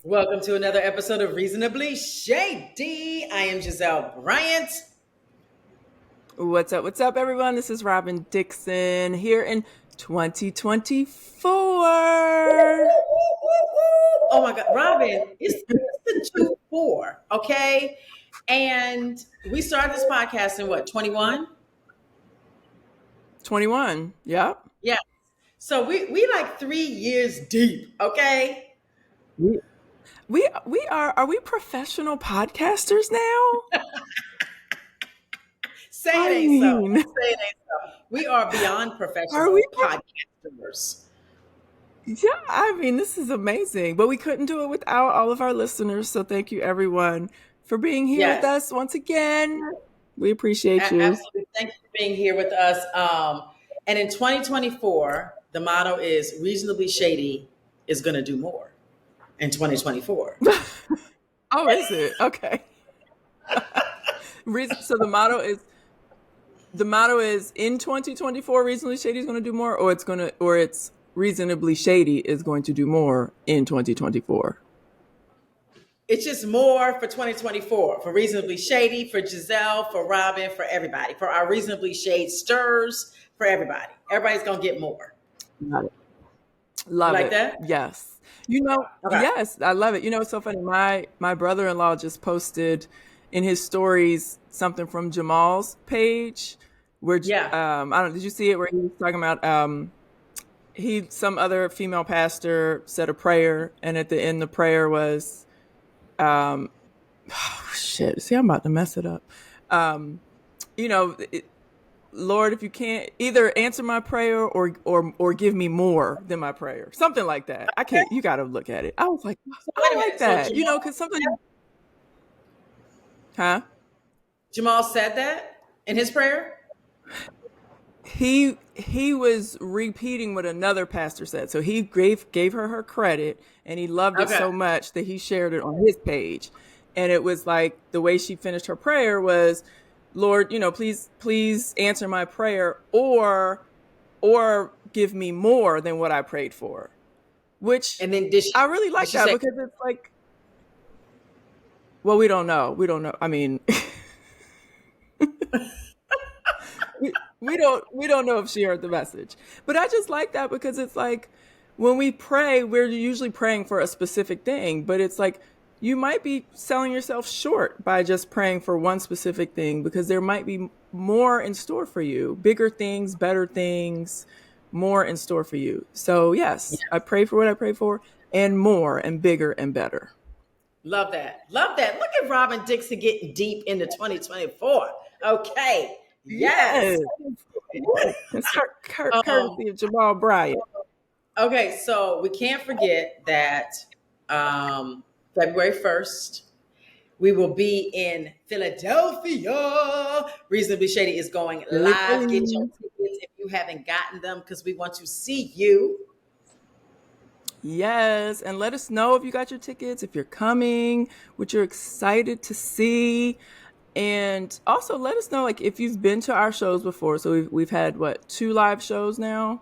Welcome to another episode of Reasonably Shady. I am Gizelle Bryant. What's up, everyone? This is Robyn Dixon here in 2024. Oh my God, Robyn, it's the 2-4, okay? And we started this podcast in what, 21? 21, yep. Yeah. So we like 3 years deep, okay? Are we professional podcasters now? Say it ain't so. Say it ain't so. We are beyond professional podcasters. Yeah, I mean, this is amazing. But we couldn't do it without all of our listeners. So thank you, everyone, for being here with us once again. We appreciate you. Absolutely. Thank you for being here with us. And in 2024, the motto is Reasonably Shady is going to do more in 2024. Oh, is it? Okay. So the motto is in 2024, Reasonably Shady is going to do more, or it's Reasonably Shady is going to do more in 2024. It's just more for 2024, for Reasonably Shady, for Gizelle, for Robyn, for everybody, for our Reasonably Shade stirs, for everybody. Everybody's going to get more. Love it. Love like it. That? Yes. Yes, I love it. You know, it's so funny. My brother-in-law just posted in his stories something from Jamal's page where, I don't know, did you see it where he was talking about, some other female pastor said a prayer, and at the end the prayer was, see, I'm about to mess it up. Lord, if you can't, either answer my prayer or give me more than my prayer. Something like that. I can't, you got to look at it. I was like, I like that. So Jamal, because something. Huh? Jamal said that in his prayer? He was repeating what another pastor said. So he gave her credit, and he loved it so much that he shared it on his page. And it was like the way she finished her prayer was, Lord, please answer my prayer or give me more than what I prayed for. Which, and then I really like that because it's like, well, we don't know. I mean, we don't know if she heard the message, but I just like that because it's like when we pray, we're usually praying for a specific thing, but it's like, you might be selling yourself short by just praying for one specific thing because there might be more in store for you, bigger things, better things, more in store for you. So yes, I pray for what I pray for and more and bigger and better. Love that. Look at Robyn Dixon getting deep into 2024. Okay. Yes. It's courtesy of Jamal Bryant. Okay, so we can't forget that February 1st, we will be in Philadelphia. Reasonably Shady is going live. Get your tickets if you haven't gotten them because we want to see you. Yes, and let us know if you got your tickets, if you're coming, what you're excited to see. And also let us know if you've been to our shows before. So we've had 2 live shows now.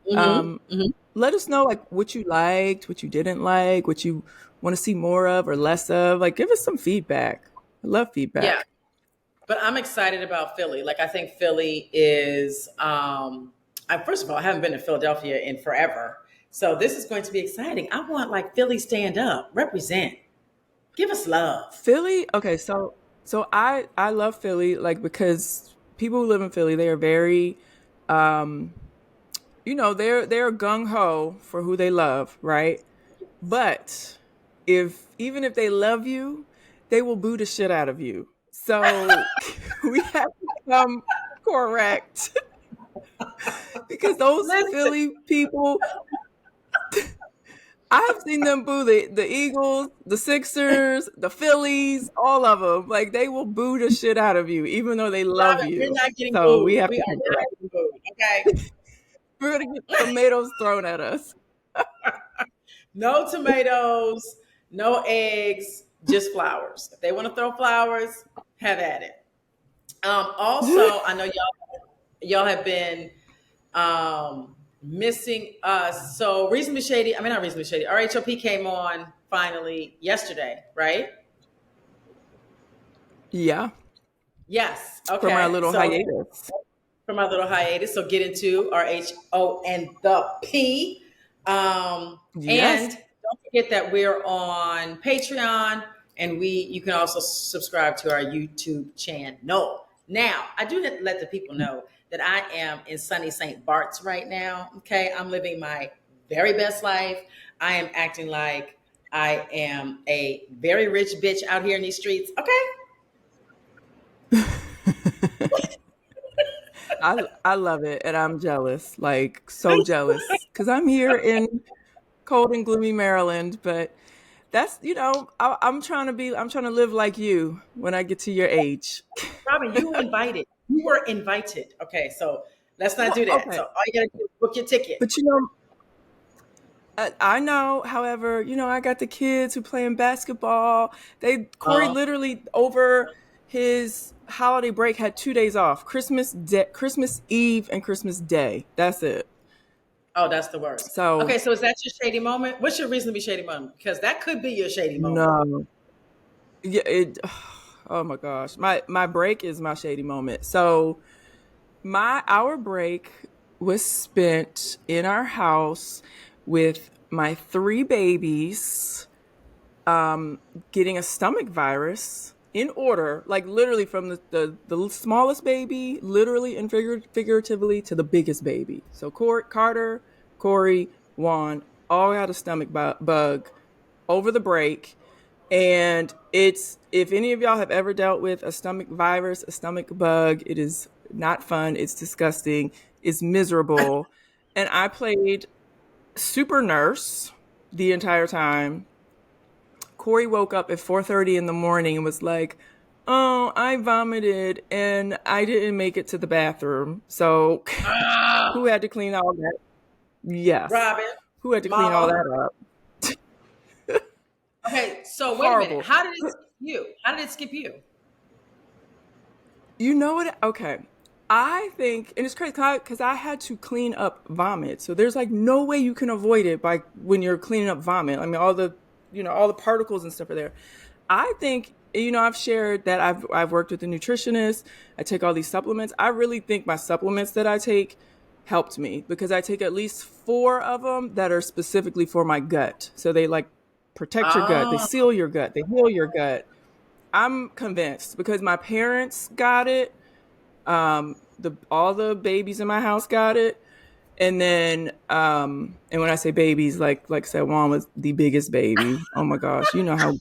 Let us know what you liked, what you didn't like, what you want to see more of or less of. Give us some feedback. I love feedback. Yeah, but I'm excited about Philly. I think Philly is. First of all, I haven't been to Philadelphia in forever, so this is going to be exciting. I want Philly stand up, represent, give us love. Philly, okay, so I love Philly because people who live in Philly, they are very. They're gung-ho for who they love, right? But even if they love you, they will boo the shit out of you. So we have to come correct because those Philly people, I've seen them boo the Eagles, the Sixers, the Phillies, all of them. They will boo the shit out of you, even though they love you. We're not getting so booed. We are not getting booed. Okay. We're going to get tomatoes thrown at us. No tomatoes, no eggs, just flowers. If they want to throw flowers, have at it. Also, I know y'all have been missing us. So not Reasonably Shady, RHOP came on finally yesterday, right? Yeah. Yes. From our Okay. little So hiatus. from our little hiatus, so get into our HO and the P. Yes. And don't forget that we're on Patreon, and you can also subscribe to our YouTube channel. Now, I do have to let the people know that I am in sunny St. Barts right now. Okay, I'm living my very best life. I am acting like I am a very rich bitch out here in these streets. Okay. I love it, and I'm jealous, like so jealous, because I'm here in cold and gloomy Maryland. But that's I'm trying to live like you when I get to your age. Robyn, you invited. You were invited. Okay, so let's not Well, do that. So okay, all you gotta do is book your ticket. but I know. However, I got the kids who playing basketball. Corey Oh, literally over his holiday break had 2 days off: Christmas Eve and Christmas Day. That's it. oh, that's the worst. So Okay, so is that your shady moment? What's your reasonably shady moment? Because that could be your shady moment. no, yeah, it. Oh my gosh, my break is my shady moment. So our break was spent in our house with my three babies, getting a stomach virus in order, like literally from the smallest baby, literally and figuratively, to the biggest baby. So Carter, Corey, Juan all got a stomach bug over the break. And if any of y'all have ever dealt with a stomach virus, a stomach bug, it is not fun. It's disgusting. It's miserable. And I played super nurse the entire time. Corey woke up at 4:30 in the morning and was like, "Oh, I vomited and I didn't make it to the bathroom." So, who Ah, had to clean all that? Yes. Robyn, Who had to clean all Mama. that up? Okay, so wait a minute. Horrible. How did it skip you? How did it skip you? You know what? Okay. I think, and it's crazy because I had to clean up vomit. So there's like no way you can avoid it by when you're cleaning up vomit. I mean, all the particles and stuff are there. I think, I've shared that I've worked with a nutritionist. I take all these supplements. I really think my supplements that I take helped me because I take at least 4 of them that are specifically for my gut. So they like protect your gut, they Oh, seal your gut, they heal your gut. I'm convinced because my parents got it. All the babies in my house got it. And then, and when I say babies, like I said, Juan was the biggest baby. Oh my gosh, you know how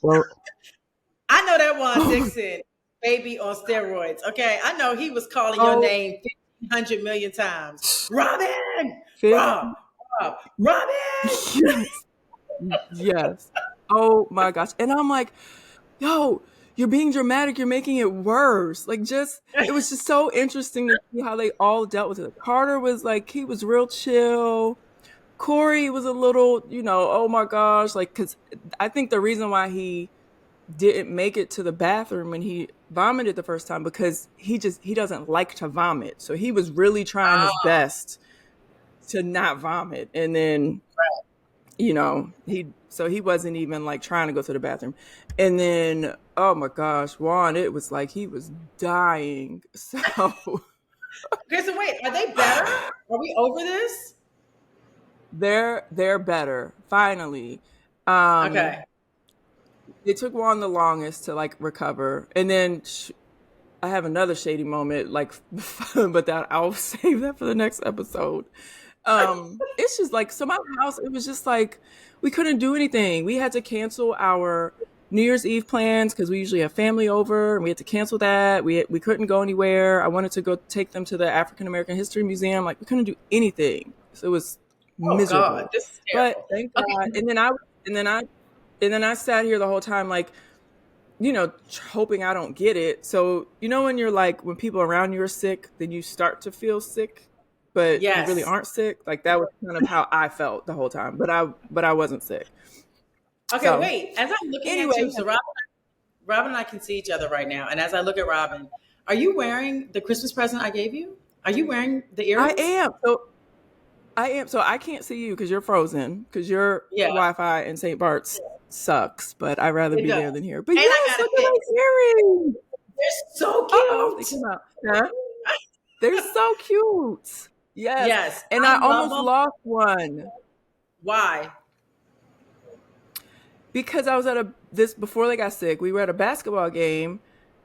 I know that one oh, Dixon, baby on steroids. Okay, I know he was calling your oh, name 1,500 million times. Robyn, fifth, Rob, Rob, Robyn. yes, yes. Oh my gosh, and I'm like, yo, you're being dramatic. You're making it worse. Like, it was just so interesting to see how they all dealt with it. Carter was like, he was real chill. Corey was a little, oh my gosh, like, because I think the reason why he didn't make it to the bathroom when he vomited the first time because he doesn't like to vomit. So he was really trying his Oh, best to not vomit. And then, he wasn't even like trying to go to the bathroom. And then, oh my gosh, Juan, it was like he was dying. So okay, so wait, are they better? Are we over this? they're better finally. Um, Okay. it took Juan the longest to like recover. And then I have another shady moment, like, but that I'll save that for the next episode. It's just like, so my house, it was just like, we couldn't do anything. We had to cancel our New Year's Eve plans because we usually have family over and we had to cancel that. We couldn't go anywhere. I wanted to go take them to the African American History Museum. Like, we couldn't do anything. So it was Oh God, miserable, this is but terrible. thank God. Okay. And then I sat here the whole time, like, hoping I don't get it. So, when you're like, when people around you are sick, then you start to feel sick, but you really Yes. aren't sick. Like that was kind of how I felt the whole time, but I wasn't sick. Okay, So wait. As I'm looking at anyway, you, so Robyn and I can see each other right now. And as I look at Robyn, are you wearing the Christmas present I gave you? Are you wearing the I earrings? am. So I am. So I can't see you because you're frozen because you're Yeah. Wi-Fi in St. Bart's. sucks, but I'd rather It be does. there than here. But And I yes, got a look at fit. my earrings. They're so Uh-oh, they cute. came out. Huh? They're so cute. Yes. Yes, And I I love almost them. lost one Why? because I was at before they got sick, we were at a basketball game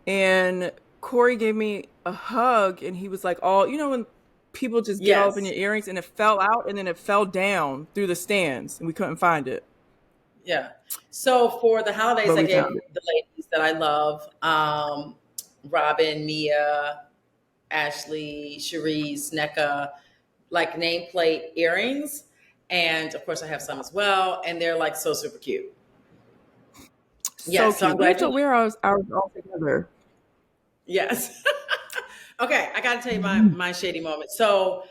and Corey gave me a hug and he was like, all, when people just get all up in Yes. your earrings, and it fell out and then it fell down through the stands and we couldn't find it. Yeah. So for the holidays, But I we gave found it. the ladies that I love, Robyn, Mia, Ashley, Cherise, NECA, like nameplate earrings. And of course, I have some as well. And they're like so super cute. So Yes. So I'm cute. We have glad to you. wear ours all together. Yes. Okay. I got to tell you my shady moment. So,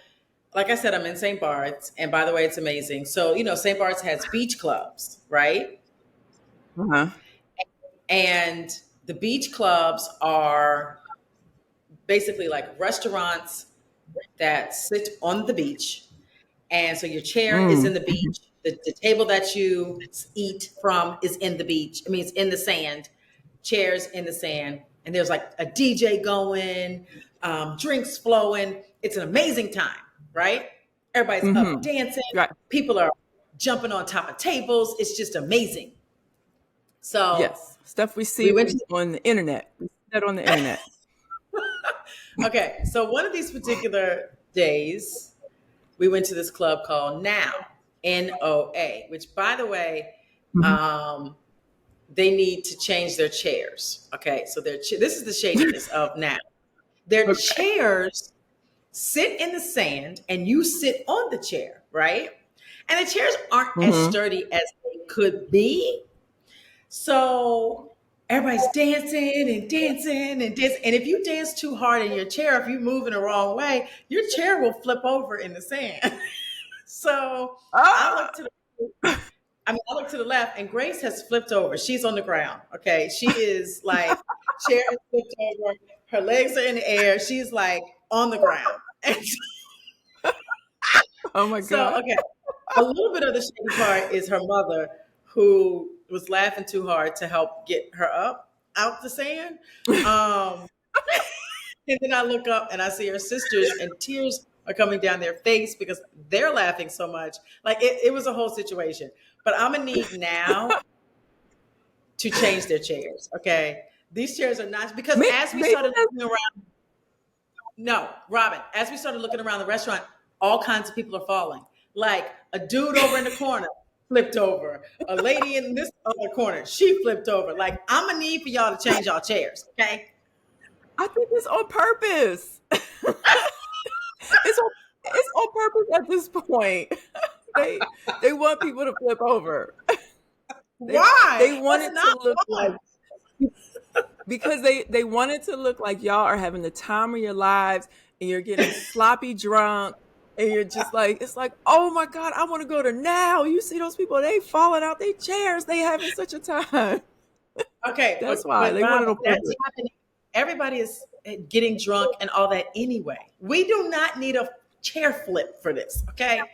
like I said, I'm in St. Barts. And by the way, it's amazing. So, St. Barts has beach clubs, right? Uh-huh. And the beach clubs are basically like restaurants that sit on the beach. And so your chair is in Mm. the beach. The table that you eat from is in the beach. I mean, it's in the sand, chairs in the sand. And there's like a DJ going, drinks flowing. It's an amazing time, right? Everybody's up Mm-hmm. dancing. Right. People are jumping on top of tables. It's just amazing. So Yes. Stuff we we see went to on the internet. We see that on the internet. Okay, so one of these particular days, we went to this club called Now, NOA, which, by the way, Mhm. um, they need to change their chairs. Okay, so this is the shadiness of Now. Their Okay. chairs sit in the sand, and you sit on the chair, right? And the chairs aren't as Mm-hmm. sturdy as they could be. So everybody's dancing and dancing and dancing. And if you dance too hard in your chair, if you move in the wrong way, your chair will flip over in the sand. So I Ah! look to I look to the left, and Grace has flipped over. She's on the ground. Okay. She is like, chair is flipped over, her legs are in the air. She's like on the ground. And Oh my so, God. okay, a little bit of the shady part is her mother, who was laughing too hard to help get her up out the sand. Um, and then I look up and I see her sisters, and tears are coming down their face because they're laughing so much. Like it was a whole situation. But I'm gonna need now to change their chairs. Okay, these chairs are not, because as we Maybe started that's looking around. No, Robyn, as we started looking around the restaurant, all kinds of people are falling. Like a dude over in the corner flipped over. A lady in this other corner, she flipped over. Like, I'm gonna need for y'all to change y'all chairs, okay? I think it's on purpose. It's on purpose at this point. They want people to flip over. They Why? want That's it to not look like fun. because they want it to look like y'all are having the time of your lives and you're getting sloppy drunk and you're just like, it's like, oh my God, I want to go to Now. You see those people, they falling out their chairs, they having such a time. Okay, That's but why but they want Robyn, it on that's purpose. happening. Everybody is getting drunk and all that anyway. We do not need a chair flip for this, okay?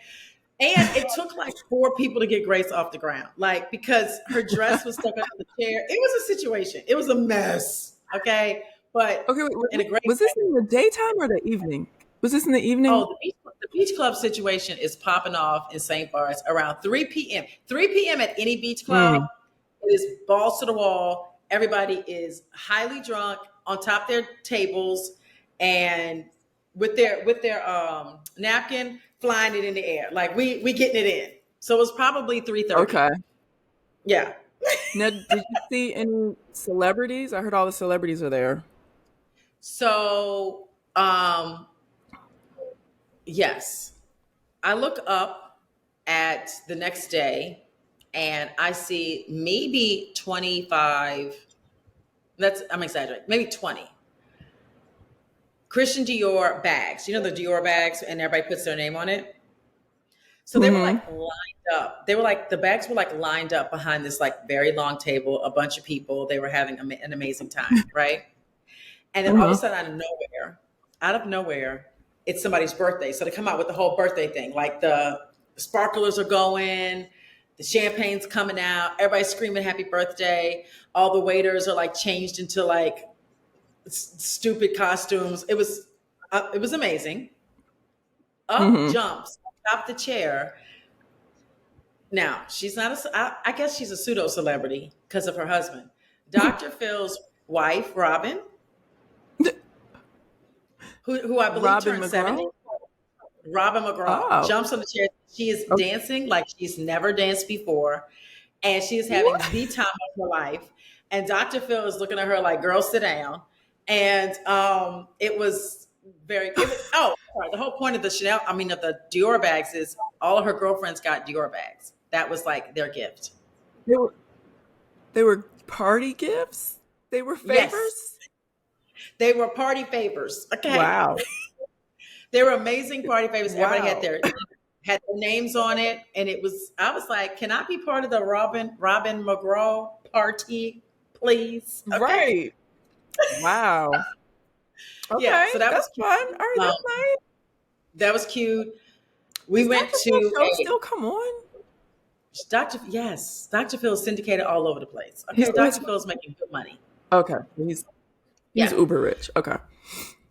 And it took like four people to get Grace off the ground, like because her dress was stuck under the chair. It was a situation. It was a mess. Okay, but Okay, wait, in a great was way. this in the daytime or the evening? Was this in the evening? Oh, the beach club situation is popping off in St. Barts around 3 p.m. 3 p.m. at any beach club, Mm. it is balls to the wall. Everybody is highly drunk on top of their tables and with their napkin flying it in the air. Like we getting it in. So it was probably 3:30. Okay. Yeah. Now, did you see any celebrities? I heard all the celebrities are there. So yes. I look up at the next day and I see maybe 25, I'm exaggerating, maybe 20 Christian Dior bags. You know the Dior bags, and everybody puts their name on it. So they were Mm-hmm. like lined up. They were like, the bags were like lined up behind this like very long table, a bunch of people. They were having an amazing time, right? And then all of a Mm-hmm. sudden, out of nowhere, it's somebody's birthday. So they come out with the whole birthday thing. Like the sparklers are going, The champagne's coming out. Everybody's screaming happy birthday. All the waiters are like changed into like stupid costumes. It was amazing. Up jumps, top the chair. Now, she's not I guess she's a pseudo celebrity because of her husband. Dr. Phil's wife, Robyn, who I believe Robyn turned McGraw? 70. Robyn McGraw Oh. jumps on the chair. She is dancing like she's never danced before. And she is having the time of her life. And Dr. Phil is looking at her like, girl, sit down. And it was sorry. The whole point of the of the Dior bags is all of her girlfriends got Dior bags. That was like their gift. They were party gifts? They were favors? Yes. They were party favors. Okay. Wow. They were amazing party favors. Wow. Everybody had their names on it. And I was like, can I be part of the Robyn McGraw party, please? Okay. Right. Wow. Okay. Yeah, so that's fun. All right, that's nice. That was cute. We went Dr. to Phil show still come on? Dr. Phil's syndicated all over the place. Okay, Dr. Phil's making good money. Okay. He's uber rich. Okay.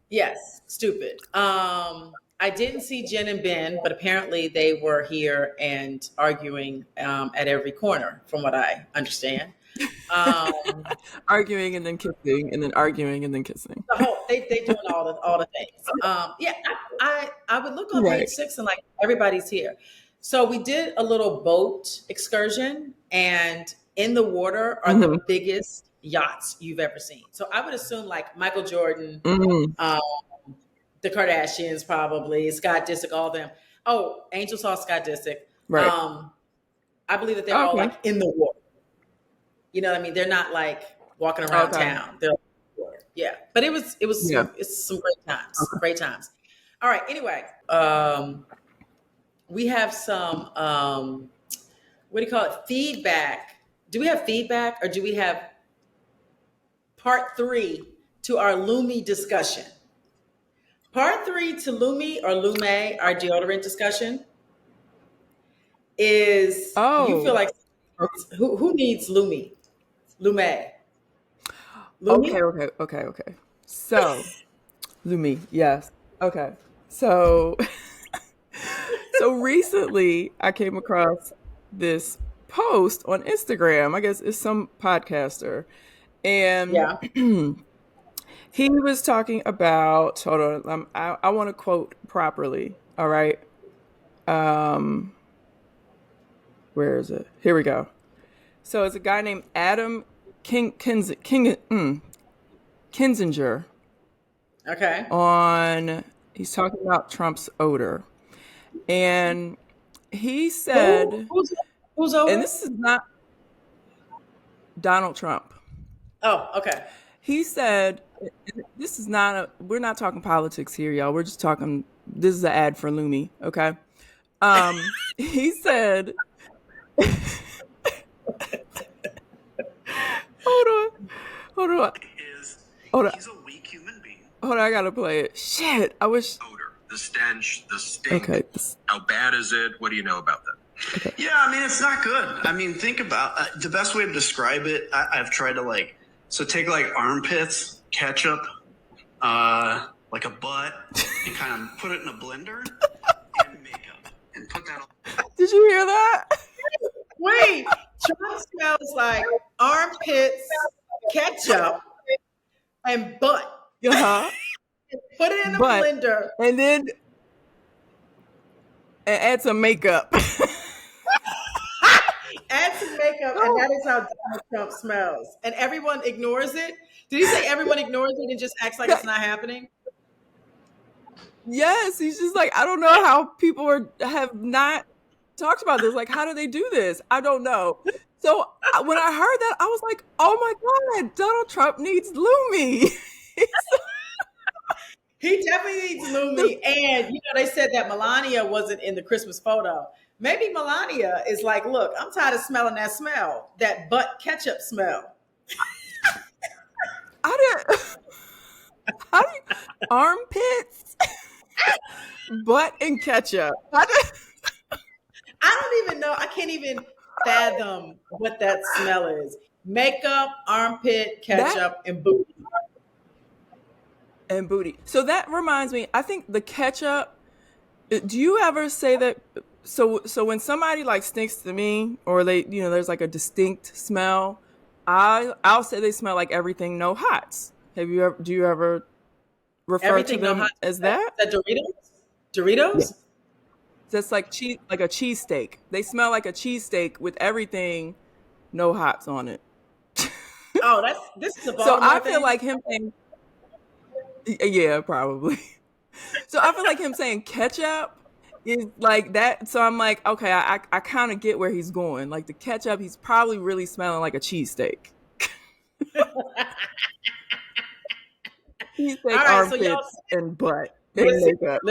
Yes, stupid. I didn't see Jen and Ben, but apparently they were here and arguing at every corner, from what I understand. Arguing and then kissing, and then arguing and then kissing. They doing all the things. I would look on page 6 and like everybody's here. So we did a little boat excursion, and in the water are the biggest yachts you've ever seen. So I would assume like Michael Jordan, the Kardashians, probably Scott Disick, all of them. Oh, Angel saw Scott Disick. Right. I believe that they're all like in the water. You know what I mean? They're not like walking around town. They're in the water. Yeah. But it's some great times. Okay. Great times. All right. Anyway, we have some what do you call it? Feedback. Do we have feedback, or do we have part 3 to our Lumi discussion? Part 3 to Lumi or Lume, our deodorant discussion, is you feel like who needs Lumi? Lume. Lumi? Okay. So, Lumi, yes. Okay. So recently I came across this post on Instagram. I guess it's some podcaster. And he was talking about, hold on, I want to quote properly. All right. Where is it? Here we go. So it's a guy named Adam Kinzinger. Okay. He's talking about Trump's odor. And he said, who's odor? And this is not Donald Trump. Oh, okay. He said, this is we're not talking politics here, y'all. We're just talking, this is an ad for Lumi, okay? He said, hold on. He's a weak human being. Hold on, I gotta play it. Shit, I wish. Odor, the stench, the stink. Okay. How bad is it? What do you know about that? Okay. Yeah, I mean, it's not good. I mean, think about the best way to describe it. I've tried to take like armpits, ketchup, like a butt, and kind of put it in a blender and makeup and put that on. Did you hear that? Wait, Trump smells like armpits, ketchup, and butt. Uh-huh. Put it in a blender. And then add some makeup. Add some makeup, and that is how Donald Trump smells. And everyone ignores it. Did he say everyone ignores it and just acts like it's not happening? Yes, he's just like, I don't know how people have not talked about this. Like, how do they do this? I don't know. So when I heard that, I was like, oh my God, Donald Trump needs Lumi. He definitely needs Lumi. And, they said that Melania wasn't in the Christmas photo. Maybe Melania is like, look, I'm tired of smelling that smell, that butt ketchup smell. How do you, armpits, butt, and ketchup. I don't even know. I can't even fathom what that smell is. Makeup, armpit, ketchup, and booty. And booty. So that reminds me, I think the ketchup, do you ever say that? So when somebody like stinks to me, or they, there's like a distinct smell, I'll say they smell like everything no hots. Do you ever refer Everything to no them hot. as that? Is that Doritos? Yeah. That's like like a cheesesteak. They smell like a cheesesteak with everything no hots on it. Oh, this is a So Baltimore I feel thing? like him saying, yeah, probably. So I feel like him saying ketchup is like that. So I'm like, okay, I kind of get where he's going. Like the ketchup, he's probably really smelling like a cheesesteak. Cheesesteak, All right, so y'all armpits, and butt and makeup.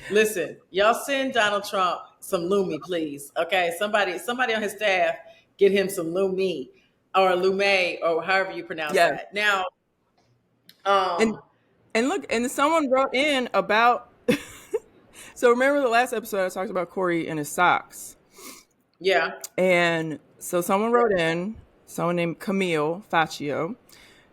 listen. Y'all send Donald Trump some Lumi, please. Okay, somebody on his staff get him some Lumi or Lume or however you pronounce that. Now, and look, and someone wrote in about. So remember the last episode I talked about Corey and his socks. Yeah. And so someone wrote in, someone named Camille Faccio.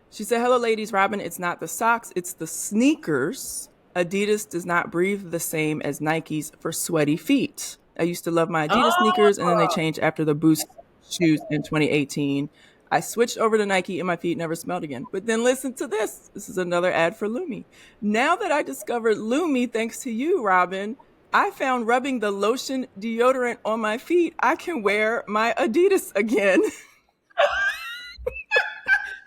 She said, "Hello, ladies. Robyn, it's not the socks, it's the sneakers. Adidas does not breathe the same as Nike's for sweaty feet. I used to love my Adidas sneakers, and then they changed after the Boost shoes in 2018. I switched over to Nike and my feet never smelled again. But then listen to this. This is another ad for Lumi. Now that I discovered Lumi, thanks to you, Robyn, I found rubbing the lotion deodorant on my feet, I can wear my Adidas again."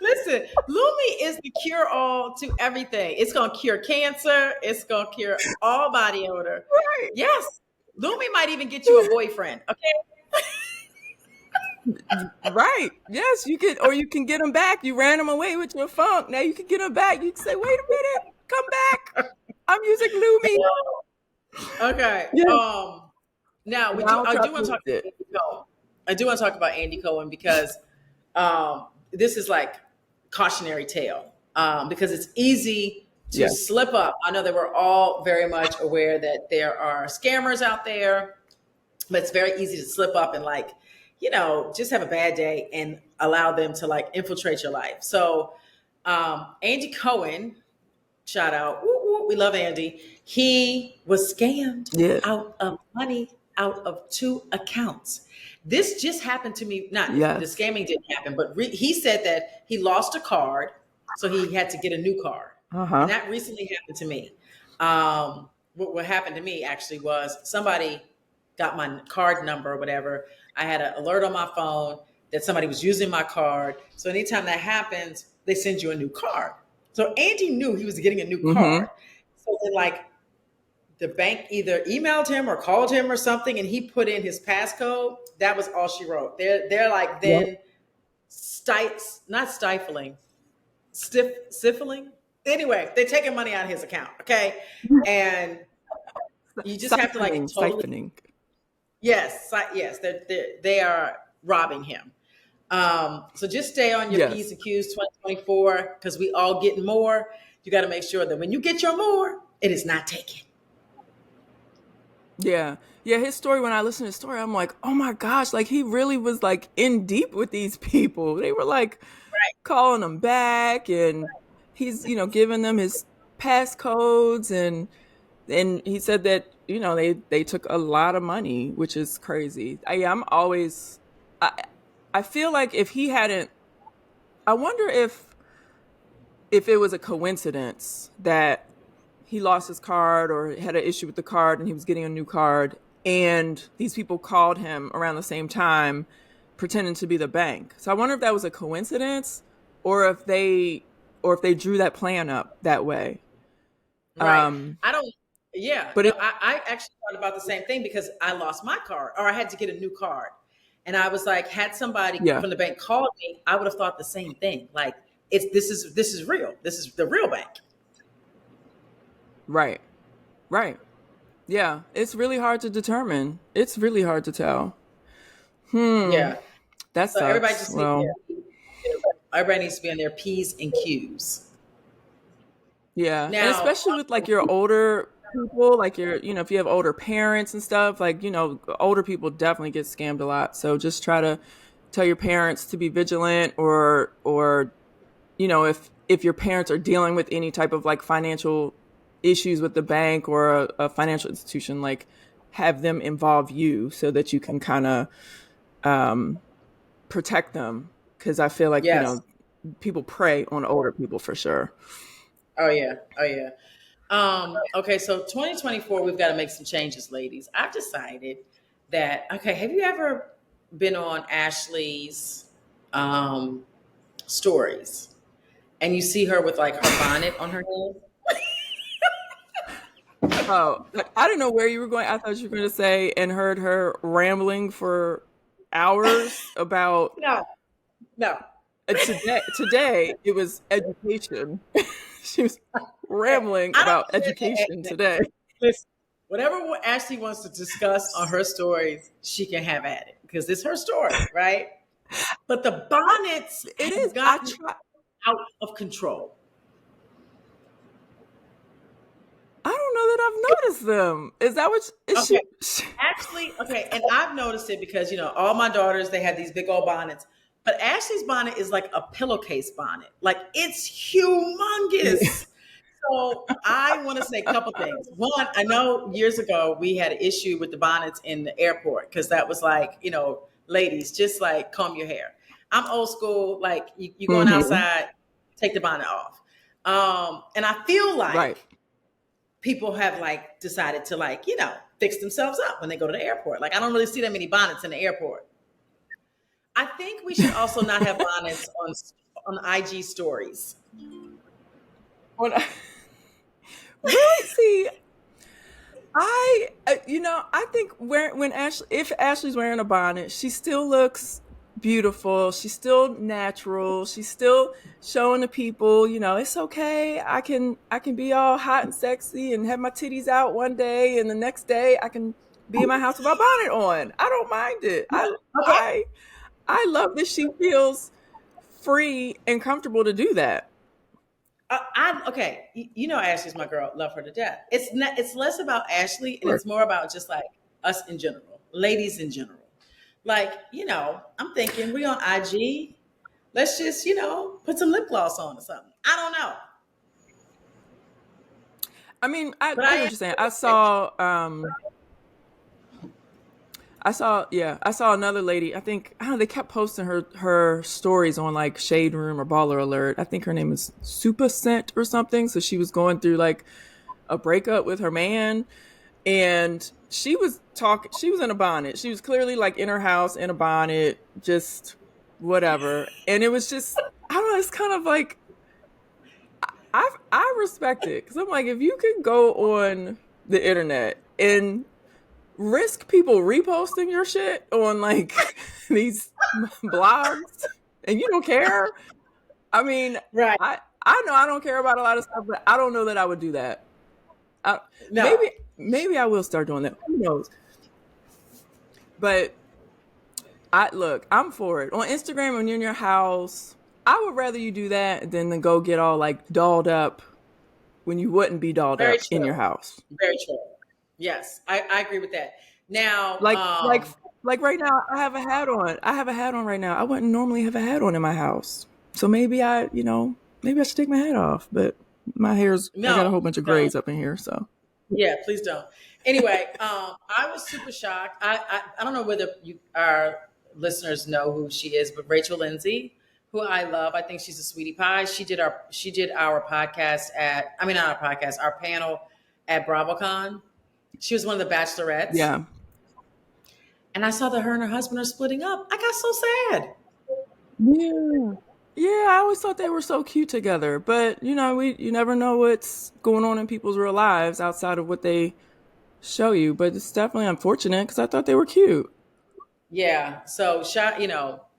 Listen, Lumi is the cure-all to everything. It's going to cure cancer. It's going to cure all body odor. Right. Yes. Lumi might even get you a boyfriend, okay? Right. Yes, you could, or you can get them back. You ran them away with your funk. Now you can get them back. You can say, "Wait a minute, come back. I'm using Lumi." Okay. Yeah. Now I do want to talk about Andy Cohen. I do want to talk about Andy Cohen because this is like cautionary tale because it's easy to slip up. I know that we're all very much aware that there are scammers out there, but it's very easy to slip up and just have a bad day and allow them to infiltrate your life. So Andy Cohen, shout out, woo, woo, we love Andy. He was scammed out of money out of 2 accounts. This just happened to me. The scamming didn't happen, but he said that he lost a card, so he had to get a new card. And that recently happened to me. What happened to me actually was somebody got my card number or whatever. I had an alert on my phone that somebody was using my card. So anytime that happens, they send you a new card. So Andy knew he was getting a new card. So then the bank either emailed him or called him or something, and he put in his passcode. That was all she wrote. They're not stifling, stifling. Anyway, they're taking money out of his account. Okay. And you just have to totally siphoning. Yes. They are robbing him. So just stay on your P's and Q's 2024 because we all getting more. You got to make sure that when you get your more, it is not taken. Yeah. His story, when I listen to his story, I'm like, oh my gosh, he really was in deep with these people. They were calling him back, and he's, giving them his passcodes, and he said that, they took a lot of money, which is crazy. I feel like if he hadn't, I wonder if it was a coincidence that he lost his card or had an issue with the card and he was getting a new card, and these people called him around the same time pretending to be the bank. So I wonder if that was a coincidence or if they drew that plan up that way. Right. But I actually thought about the same thing because I lost my card or I had to get a new card. And I was like, had somebody from the bank called me, I would have thought the same thing. This is real. This is the real bank. Right. Yeah. It's really hard to determine. It's really hard to tell. Yeah. That's so everybody just everybody needs to be on their P's and Q's. Yeah. Now, and especially with your older people, like if you have older parents and stuff, like, older people definitely get scammed a lot. So just try to tell your parents to be vigilant, or if your parents are dealing with any type of like financial issues with the bank or a financial institution, like have them involve you so that you can kind of protect them. Because I feel like, Yes. people prey on older people for sure. Oh yeah. Oh yeah. Okay, so 2024, we've got to make some changes, ladies. I've decided that, okay, have you ever been on Ashley's stories and you see her with like her bonnet on her head? Oh, I didn't know where you were going. I thought you were going to say, and heard her rambling for hours about No, no. today it was education. She was rambling I about don't care. education today. Listen, whatever Ashley wants to discuss on her stories, she can have at it because it's her story, right? But the bonnets It have is. I gotten try. out of control. I don't know that I've noticed them. Is that what is Okay. she? Actually, okay, and I've noticed it because all my daughters, they have these big old bonnets. But Ashley's bonnet is like a pillowcase bonnet. Like it's humongous. So I want to say a couple things. One, I know years ago we had an issue with the bonnets in the airport because that was like, ladies, just like comb your hair. I'm old school, like you going Mhm. outside, take the bonnet off. And I feel like Right. people have like decided to like, fix themselves up when they go to the airport. Like I don't really see that many bonnets in the airport. I think we should also not have bonnets on IG stories. When really see, I think if Ashley's wearing a bonnet, she still looks beautiful. She's still natural. She's still showing the people, it's okay. I can be all hot and sexy and have my titties out one day, and the next day I can be in my house with my bonnet on. I don't mind it. Okay. I love that she feels free and comfortable to do that. Okay. Ashley's my girl. Love her to death. It's less about Ashley and it's more about just like us in general, ladies in general. Like, I'm thinking we on IG. Let's just, put some lip gloss on or something. I don't know. I mean, I But know what you're saying. I saw another lady. I don't know, they kept posting her stories on like Shade Room or Baller Alert. I think her name is Super Scent or something. So she was going through like a breakup with her man, and she was in a bonnet. She was clearly like in her house in a bonnet, just whatever. And it was just, I don't know, it's kind of like, I respect it, because I'm like, if you can go on the internet and risk people reposting your shit on like these blogs and you don't care. I mean, right. I know I don't care about a lot of stuff, but I don't know that I would do that. No. Maybe I will start doing that. Who knows? But I'm for it. On Instagram, when you're in your house, I would rather you do that than to go get all like dolled up when you wouldn't be dolled Very up in your house. Very true. Yes, I agree with that. Now, Like right now, I have a hat on. I have a hat on right now. I wouldn't normally have a hat on in my house. So maybe I should take my hat off. But my hair's, I got a whole bunch of grays up in here. So yeah, please don't. Anyway, I was super shocked. I don't know whether our listeners know who she is, but Rachel Lindsay, who I love. I think she's a sweetie pie. She did our podcast our panel at BravoCon. She was one of the bachelorettes. yeah. And I saw that her and her husband are splitting up. I got so sad. Yeah. Yeah, I always thought they were so cute together. But, you never know what's going on in people's real lives outside of what they show you. But it's definitely unfortunate because I thought they were cute. Yeah. So,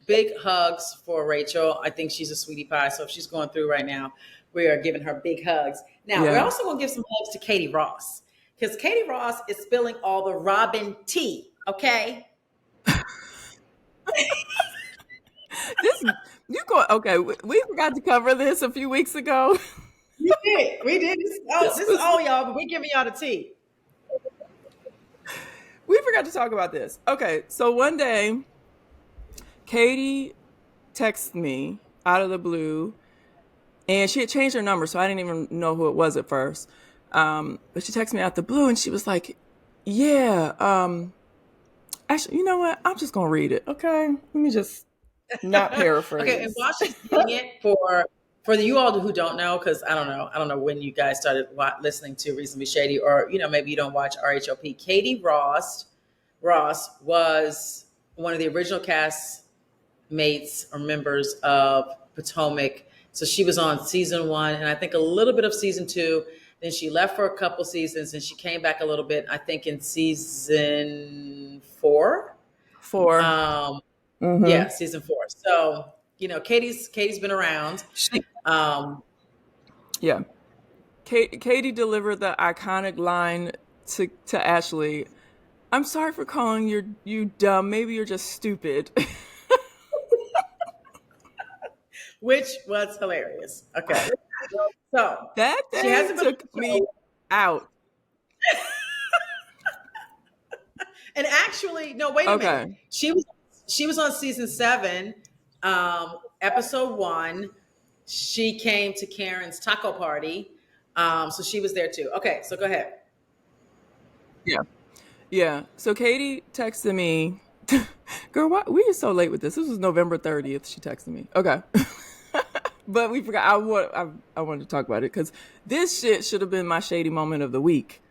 big hugs for Rachel. I think she's a sweetie pie. So if she's going through right now, we are giving her big hugs. Now, we're also going to give some hugs to Katie Ross, because Katie Ross is spilling all the Robyn tea. Okay. Okay, we forgot to cover this a few weeks ago. We did. We did. This is all y'all, but we giving y'all the tea. We forgot to talk about this. Okay, so one day, Katie texted me out of the blue, and she had changed her number, so I didn't even know who it was at first. But she texted me out the blue, and she was like, yeah, actually, you know what? I'm just going to read it, okay? Let me just not paraphrase. Okay, and while she's doing it, for you all who don't know, because I don't know when you guys started listening to Reasonably Shady, or maybe you don't watch RHOP. Katie Ross was one of the original cast mates or members of Potomac. So she was on season 1, and I think a little bit of season 2. Then she left for a couple seasons, and she came back a little bit, I think, in season 4. Yeah, season 4. So, Katie's been around. Yeah. Katie delivered the iconic line to Ashley, "I'm sorry for calling you dumb. Maybe you're just stupid." Which was hilarious. Okay. So that she hasn't took me out. And actually, no, wait a minute. She was on season 7, episode 1. She came to Karen's taco party. So she was there too. Okay, so go ahead. Yeah. So Katie texted me, girl, why we are so late with this? This was November 30th. She texted me. Okay. But we forgot. I wanted to talk about it because this shit should have been my shady moment of the week.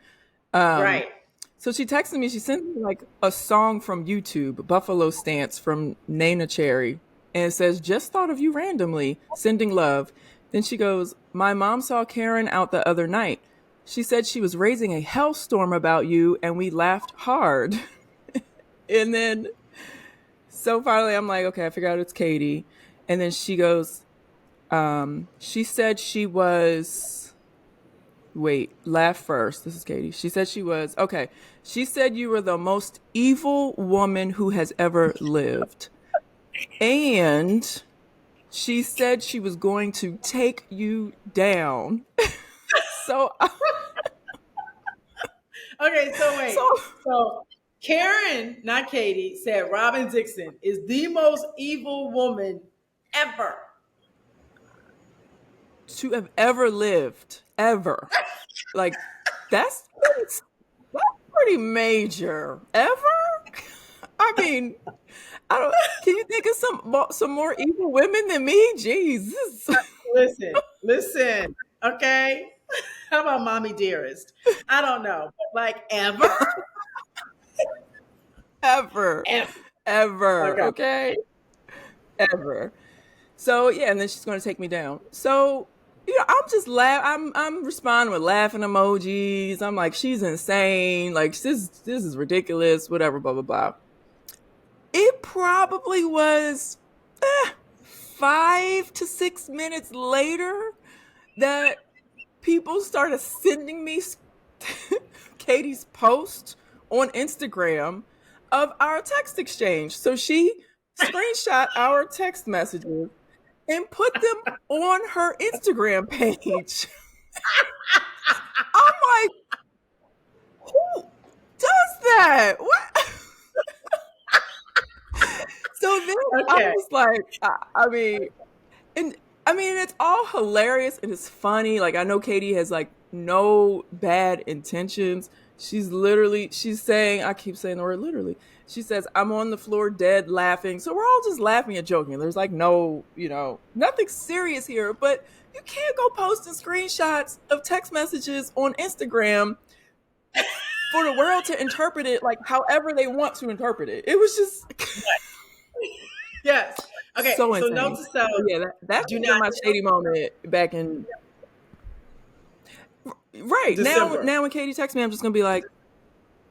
Right. So she texted me. She sent me like a song from YouTube, Buffalo Stance from Nana Cherry. And it says, "Just thought of you randomly, sending love." Then she goes, "My mom saw Karen out the other night. She said she was raising a hellstorm about you, and we laughed hard." And then, so finally I'm like, okay, I figured out it's Katie. And then she goes, she said she was, laugh first. This is Katie. She said she was, okay. She said you were the most evil woman who has ever lived. And she said she was going to take you down. So, okay, so wait. So Karen, not Katie, said Robyn Dixon is the most evil woman ever to have ever lived, ever. Like, that's pretty major. Ever? I mean, can you think of some more evil women than me? Jesus. Listen. Okay. How about Mommy Dearest? I don't know, but like ever? Ever. Okay. Ever. So yeah, and then she's going to take me down. So I'm just I'm responding with laughing emojis. I'm like, she's insane. Like this is ridiculous. Whatever. Blah blah blah. It probably was 5 to 6 minutes later that people started sending me Katie's post on Instagram of our text exchange. So she screenshot our text messages and put them on her Instagram page. I'm like, who does that? What? So then I was like, it's all hilarious and it's funny. Like, I know Katie has like no bad intentions. She's saying, I keep saying the word literally. She says, "I'm on the floor dead laughing." So we're all just laughing and joking. There's like no, nothing serious here, but you can't go posting screenshots of text messages on Instagram for the world to interpret it like however they want to interpret it. It was just... Yes. Okay. So note to self. Yeah, that's my shady moment back in... Right. December. Now when Katie texts me, I'm just going to be like,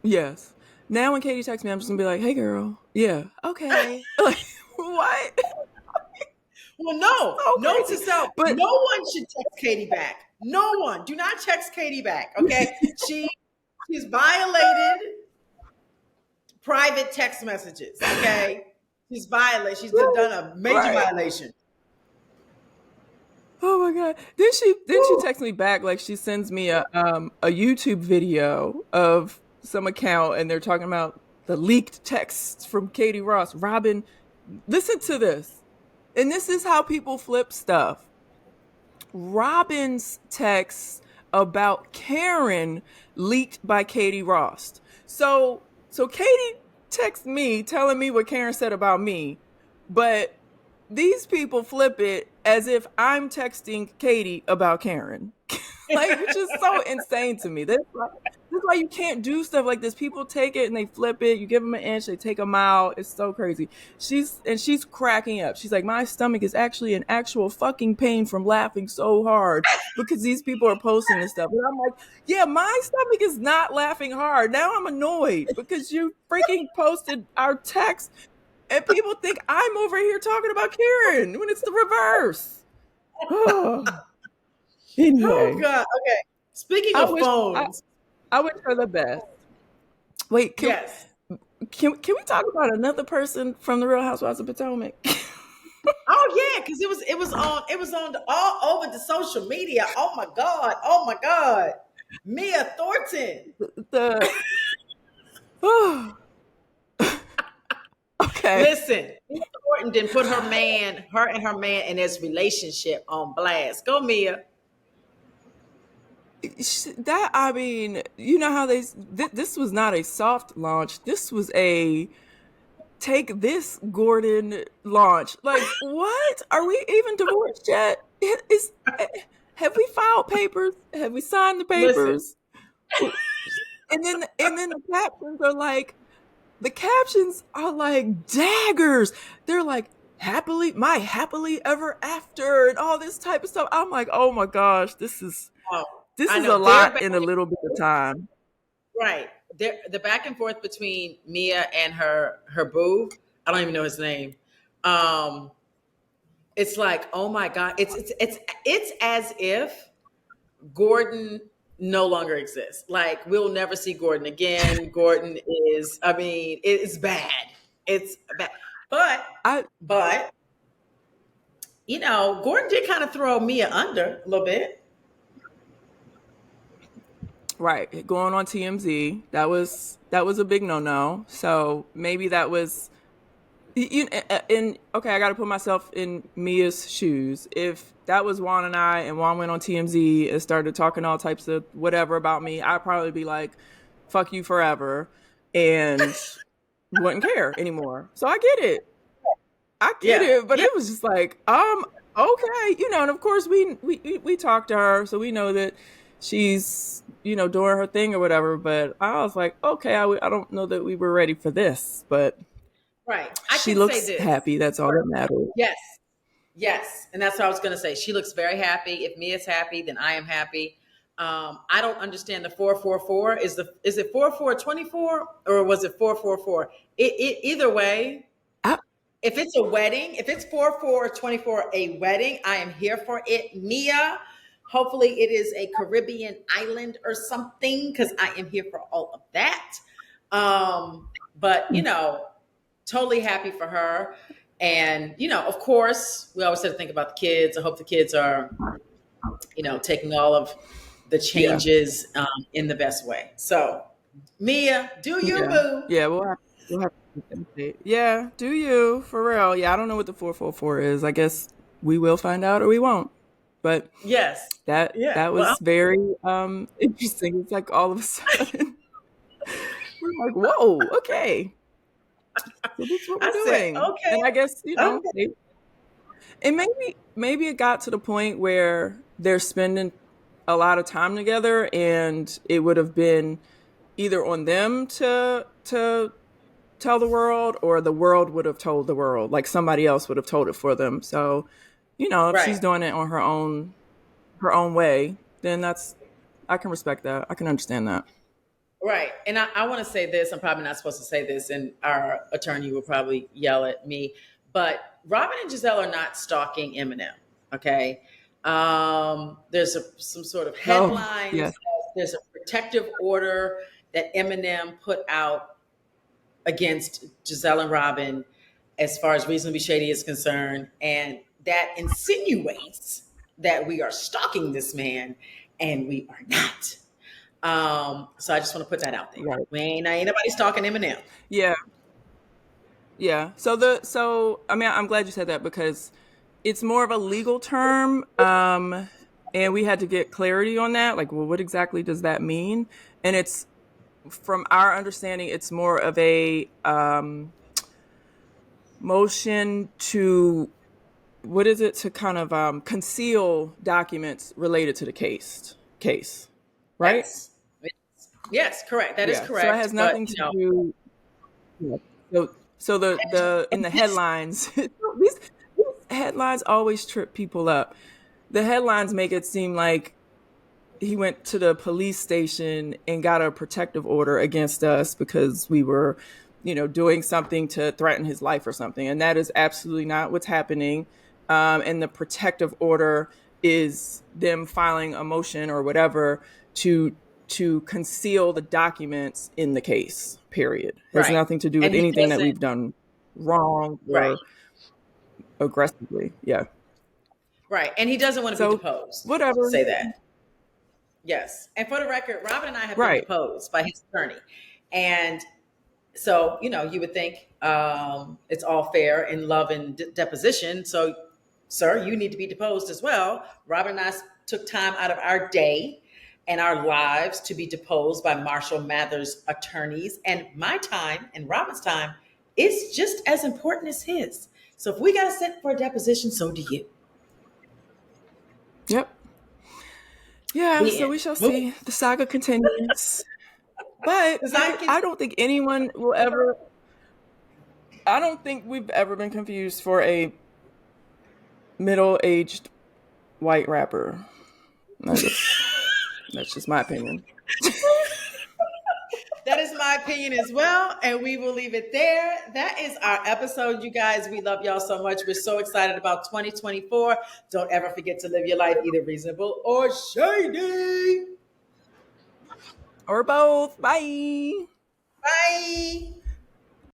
yes. Now when Katie texts me, I'm just going to be like, "Hey, girl. Yeah. Okay." Like, what? Well, no. Note to self. But no one should text Katie back. No one. Do not text Katie back. Okay. She's violated private text messages. Okay. She's done a major violation. Oh my god! Then she text me back like she sends me a YouTube video of some account and they're talking about the leaked texts from Katie Ross. Robyn, listen to this, and this is how people flip stuff. Robyn's texts about Karen leaked by Katie Ross. So Katie texts me telling me what Karen said about me, but these people flip it as if I'm texting Katie about Karen. Like, which is so insane to me. That's why you can't do stuff like this. People take it and they flip it. You give them an inch, they take a mile. It's so crazy. She's cracking up. She's like, my stomach is actually in actual fucking pain from laughing so hard because these people are posting this stuff. And I'm like, yeah, my stomach is not laughing hard. Now I'm annoyed because you freaking posted our text. And people think I'm over here talking about Karen when it's the reverse. Anyway. Oh God. Okay. Speaking of phones, I wish her the best. Wait, can we talk about another person from the Real Housewives of Potomac? Oh yeah, because it was on all over the social media. Oh my God. Mia Thornton. Okay. Listen, Mia Thornton didn't put her and her man in his relationship on blast. Go, Mia. That, I mean, you know how this was not a soft launch. This was a take this Gordon launch. Like, what? Are we even divorced yet? Have we filed papers? Have we signed the papers? And then the captions are like daggers. They're like happily ever after and all this type of stuff. I'm like, oh my gosh, this is a lot in a little bit of time. Right. The back and forth between Mia and her boo, I don't even know his name. It's like, oh my God. It's as if Gordon no longer exists. Like, we'll never see Gordon again. Gordon is, I mean, it's bad. It's bad. But you know, Gordon did kind of throw Mia under a little bit. Right. Going on TMZ. That was a big no-no. So maybe that was, okay, I got to put myself in Mia's shoes. If that was Juan and I, and Juan went on TMZ and started talking all types of whatever about me, I'd probably be like, fuck you forever, and wouldn't care anymore. So I get it. But it was just like, okay, you know, and of course we talked to her, so we know that she's, you know, doing her thing or whatever. But I was like, okay, I don't know that we were ready for this, but right. She looks happy. That's all that matters. Yes. And that's what I was going to say. She looks very happy. If Mia's happy, then I am happy. I don't understand the 444. Is it 4424 or was it 444? Either way, if it's a wedding, if it's 4424, a wedding, I am here for it. Mia, hopefully it is a Caribbean island or something, because I am here for all of that. But, you know, totally happy for her. And, you know, of course, we always have to think about the kids. I hope the kids are, you know, taking all of the changes in the best way. So, Mia, do you, boo? Yeah, we'll have to. Yeah, do you, for real. Yeah, I don't know what the 444 is. I guess we will find out or we won't. But yes, that was very interesting. It's like all of a sudden we're like, whoa, okay. So this is what we're doing. Okay. And I guess, you know, and maybe it got to the point where they're spending a lot of time together, and it would have been either on them to tell the world, or the world would have told the world, like somebody else would have told it for them. So, you know, if she's doing it on her own way, then I can respect that. I can understand that. Right. And I want to say this. I'm probably not supposed to say this, and our attorney will probably yell at me. But Robyn and Gizelle are not stalking Eminem. Okay. There's some sort of headlines. Yes. There's a protective order that Eminem put out against Gizelle and Robyn as far as Reasonably Shady is concerned. And that insinuates that we are stalking this man, and we are not. So I just want to put that out there. Right. Ain't nobody stalking Eminem. Yeah. Yeah. So I mean, I'm glad you said that because it's more of a legal term. And we had to get clarity on that. Like, well, what exactly does that mean? And it's, from our understanding, it's more of a motion to, what is it, to kind of conceal documents related to the case, right? Yes, correct. That is correct. So it has nothing to do. Yeah. So the in the headlines, these headlines always trip people up. The headlines make it seem like he went to the police station and got a protective order against us because we were, doing something to threaten his life or something. And that is absolutely not what's happening. And the protective order is them filing a motion or whatever to conceal the documents in the case, period. It has nothing to do with anything that we've done wrong or aggressively. Yeah. Right. And he doesn't want to be deposed. Whatever. Say that. Yes. And for the record, Robyn and I have been deposed by his attorney. And so, you would think it's all fair in love and deposition. So, sir, you need to be deposed as well. Robyn and I took time out of our day and our lives to be deposed by Marshall Mathers' attorneys. And my time and Robyn's time is just as important as his. So if we got to sit for a deposition, so do you. Yep. Yeah, so we shall see. The saga continues. But I don't think anyone will ever... I don't think we've ever been confused for a middle-aged white rapper. That's just my opinion. That is my opinion as well, and we will leave it there. That is our episode, you guys. We love y'all so much. We're so excited about 2024. Don't ever forget to live your life either reasonable or shady. Or both. Bye. Bye.